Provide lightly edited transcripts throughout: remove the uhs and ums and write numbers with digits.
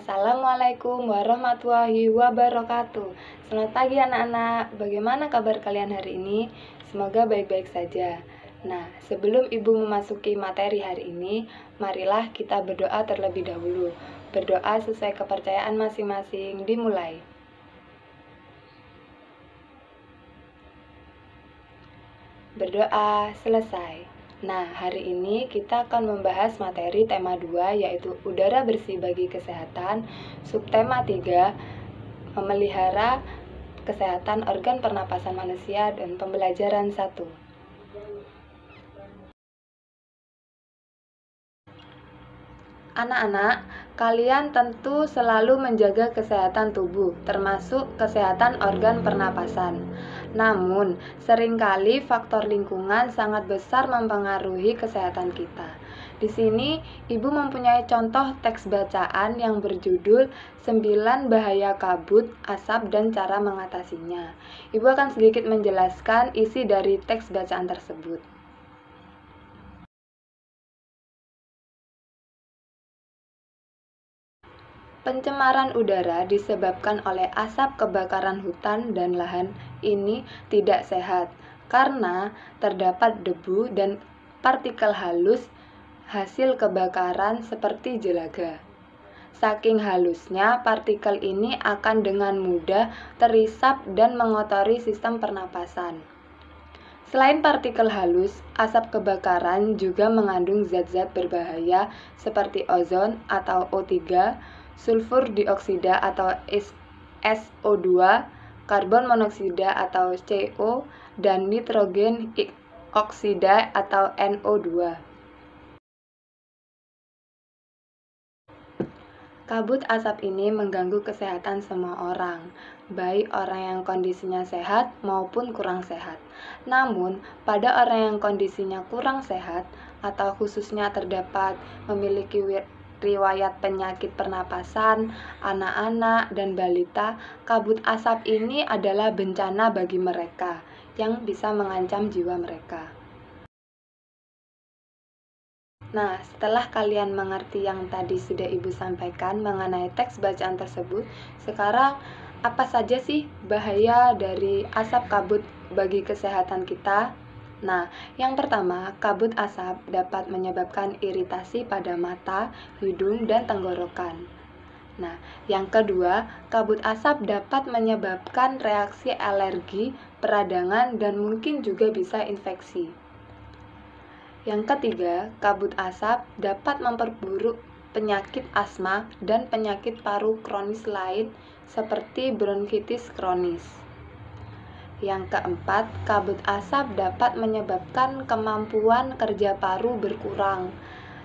Assalamualaikum warahmatullahi wabarakatuh. Selamat pagi anak-anak. Bagaimana kabar kalian hari ini? Semoga baik-baik saja. Nah, sebelum Ibu memasuki materi hari ini, marilah kita berdoa terlebih dahulu. Berdoa sesuai kepercayaan masing-masing. Dimulai. Berdoa selesai. Nah, hari ini kita akan membahas materi tema 2, yaitu udara bersih bagi kesehatan. Subtema 3, memelihara kesehatan organ pernapasan manusia, dan pembelajaran 1. Anak-anak, kalian tentu selalu menjaga kesehatan tubuh, termasuk kesehatan organ pernapasan. Namun, seringkali faktor lingkungan sangat besar mempengaruhi kesehatan kita. Di sini, Ibu mempunyai contoh teks bacaan yang berjudul 9 bahaya kabut, asap, dan cara mengatasinya. Ibu akan sedikit menjelaskan isi dari teks bacaan tersebut. Pencemaran udara disebabkan oleh asap kebakaran hutan dan lahan ini tidak sehat karena terdapat debu dan partikel halus hasil kebakaran seperti jelaga. Saking halusnya, partikel ini akan dengan mudah terisap dan mengotori sistem pernapasan. Selain partikel halus, asap kebakaran juga mengandung zat-zat berbahaya seperti ozon atau O3, sulfur dioksida atau SO2, karbon monoksida atau CO, dan nitrogen oksida atau NO2. Kabut asap ini mengganggu kesehatan semua orang, baik orang yang kondisinya sehat maupun kurang sehat. Namun, pada orang yang kondisinya kurang sehat atau khususnya terdapat memiliki riwayat penyakit pernapasan, anak-anak, dan balita, kabut asap ini adalah bencana bagi mereka yang bisa mengancam jiwa mereka. Nah, setelah kalian mengerti yang tadi sudah Ibu sampaikan mengenai teks bacaan tersebut, sekarang apa saja sih bahaya dari asap kabut bagi kesehatan kita? Nah, yang pertama, kabut asap dapat menyebabkan iritasi pada mata, hidung, dan tenggorokan. Nah, yang kedua, kabut asap dapat menyebabkan reaksi alergi, peradangan, dan mungkin juga bisa infeksi. Yang ketiga, kabut asap dapat memperburuk penyakit asma dan penyakit paru kronis lain seperti bronkitis kronis. Yang keempat, kabut asap dapat menyebabkan kemampuan kerja paru berkurang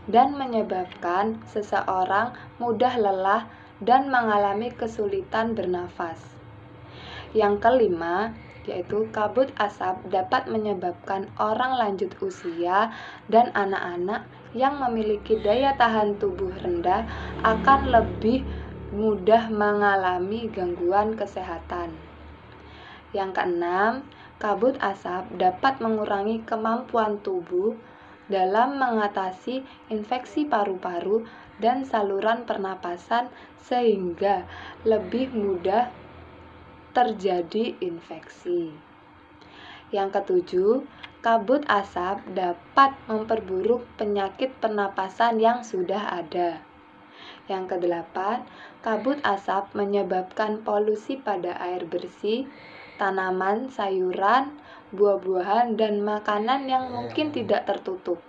dan menyebabkan seseorang mudah lelah dan mengalami kesulitan bernafas. Yang kelima, yaitu kabut asap dapat menyebabkan orang lanjut usia dan anak-anak yang memiliki daya tahan tubuh rendah akan lebih mudah mengalami gangguan kesehatan. Yang keenam, kabut asap dapat mengurangi kemampuan tubuh dalam mengatasi infeksi paru-paru dan saluran pernapasan sehingga lebih mudah terjadi infeksi. Yang ketujuh, kabut asap dapat memperburuk penyakit pernapasan yang sudah ada. Yang kedelapan, kabut asap menyebabkan polusi pada air bersih, tanaman, sayuran, buah-buahan, dan makanan yang mungkin tidak tertutup.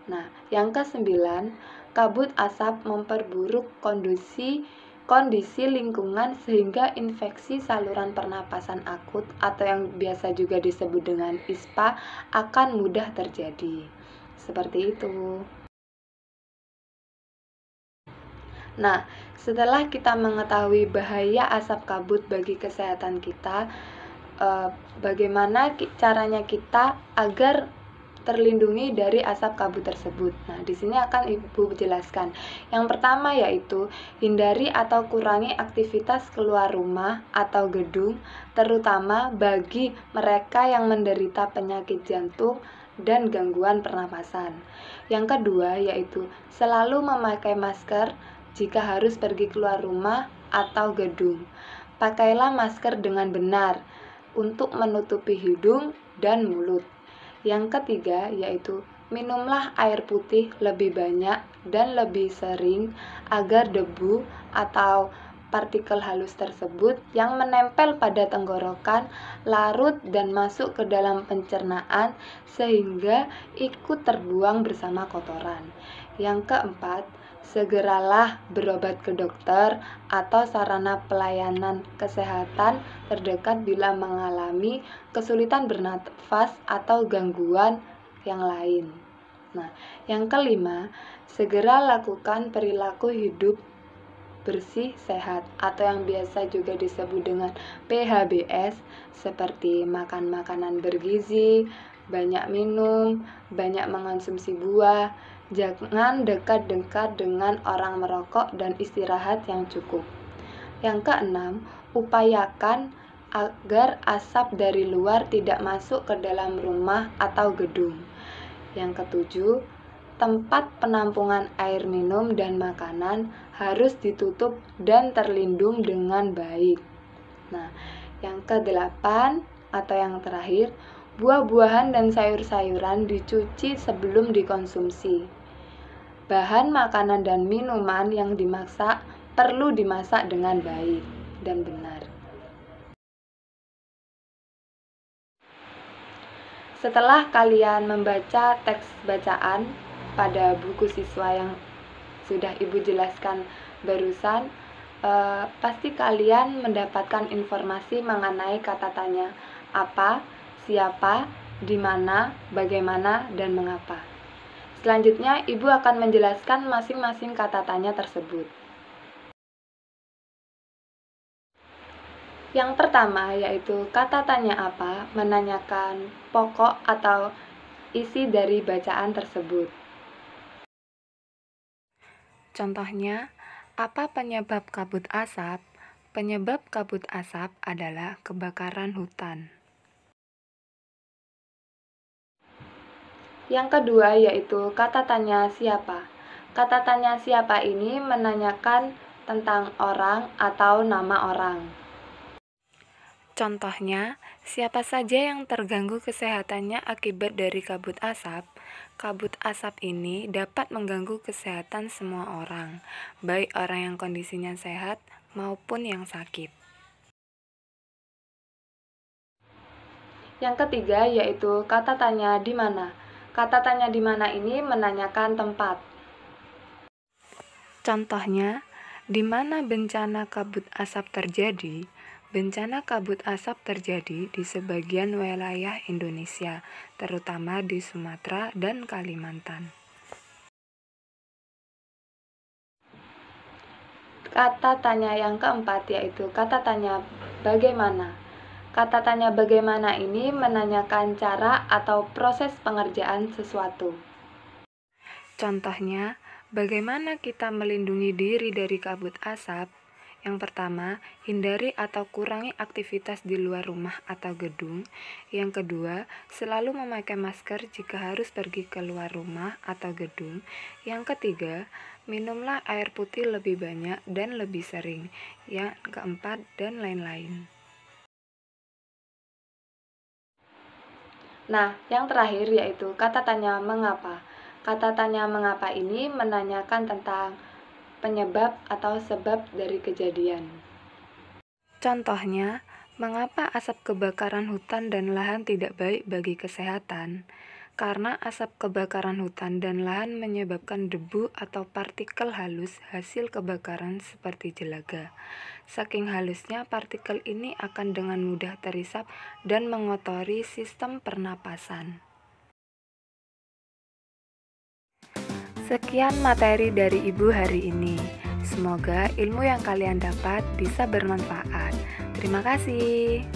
Nah, yang kesembilan, kabut asap memperburuk kondisi lingkungan sehingga infeksi saluran pernapasan akut atau yang biasa juga disebut dengan ISPA akan mudah terjadi. Seperti itu. Nah, setelah kita mengetahui bahaya asap kabut bagi kesehatan kita, bagaimana caranya kita agar terlindungi dari asap kabut tersebut. Nah, di sini akan Ibu jelaskan. Yang pertama yaitu hindari atau kurangi aktivitas keluar rumah atau gedung, terutama bagi mereka yang menderita penyakit jantung dan gangguan pernapasan. Yang kedua yaitu selalu memakai masker jika harus pergi keluar rumah atau gedung. Pakailah masker dengan benar untuk menutupi hidung dan mulut. Yang ketiga yaitu minumlah air putih lebih banyak dan lebih sering agar debu atau partikel halus tersebut yang menempel pada tenggorokan larut dan masuk ke dalam pencernaan sehingga ikut terbuang bersama kotoran. Yang keempat, segeralah berobat ke dokter atau sarana pelayanan kesehatan terdekat bila mengalami kesulitan bernafas atau gangguan yang lain. Nah, yang kelima, segera lakukan perilaku hidup bersih sehat atau yang biasa juga disebut dengan PHBS seperti makan makanan bergizi, banyak minum, banyak mengonsumsi buah, jangan dekat-dekat dengan orang merokok dan istirahat yang cukup. Yang keenam, upayakan agar asap dari luar tidak masuk ke dalam rumah atau gedung. Yang ketujuh, tempat penampungan air minum dan makanan harus ditutup dan terlindung dengan baik. Nah, yang kedelapan atau yang terakhir, buah-buahan dan sayur-sayuran dicuci sebelum dikonsumsi. Bahan makanan dan minuman yang dimasak perlu dimasak dengan baik dan benar. Setelah kalian membaca teks bacaan pada buku siswa yang sudah Ibu jelaskan barusan, pasti kalian mendapatkan informasi mengenai kata tanya apa, siapa, di mana, bagaimana, dan mengapa. Selanjutnya, Ibu akan menjelaskan masing-masing kata tanya tersebut. Yang pertama yaitu kata tanya apa menanyakan pokok atau isi dari bacaan tersebut. Contohnya, apa penyebab kabut asap? Penyebab kabut asap adalah kebakaran hutan. Yang kedua yaitu kata tanya siapa. Kata tanya siapa ini menanyakan tentang orang atau nama orang. Contohnya, siapa saja yang terganggu kesehatannya akibat dari kabut asap? Kabut asap ini dapat mengganggu kesehatan semua orang, baik orang yang kondisinya sehat maupun yang sakit. Yang ketiga yaitu kata tanya di mana. Kata tanya di mana ini menanyakan tempat. Contohnya, di mana bencana kabut asap terjadi? Bencana kabut asap terjadi di sebagian wilayah Indonesia, terutama di Sumatera dan Kalimantan. Kata tanya yang keempat yaitu kata tanya bagaimana. Kata tanya bagaimana ini menanyakan cara atau proses pengerjaan sesuatu. Contohnya, bagaimana kita melindungi diri dari kabut asap? Yang pertama, hindari atau kurangi aktivitas di luar rumah atau gedung. Yang kedua, selalu memakai masker jika harus pergi keluar rumah atau gedung. Yang ketiga, minumlah air putih lebih banyak dan lebih sering. Yang keempat, dan lain-lain. Nah, yang terakhir yaitu kata tanya mengapa. Kata tanya mengapa ini menanyakan tentang penyebab atau sebab dari kejadian. Contohnya, mengapa asap kebakaran hutan dan lahan tidak baik bagi kesehatan? Karena asap kebakaran hutan dan lahan menyebabkan debu atau partikel halus hasil kebakaran seperti jelaga. Saking halusnya partikel ini akan dengan mudah terisap dan mengotori sistem pernapasan. Sekian materi dari Ibu hari ini. Semoga ilmu yang kalian dapat bisa bermanfaat. Terima kasih.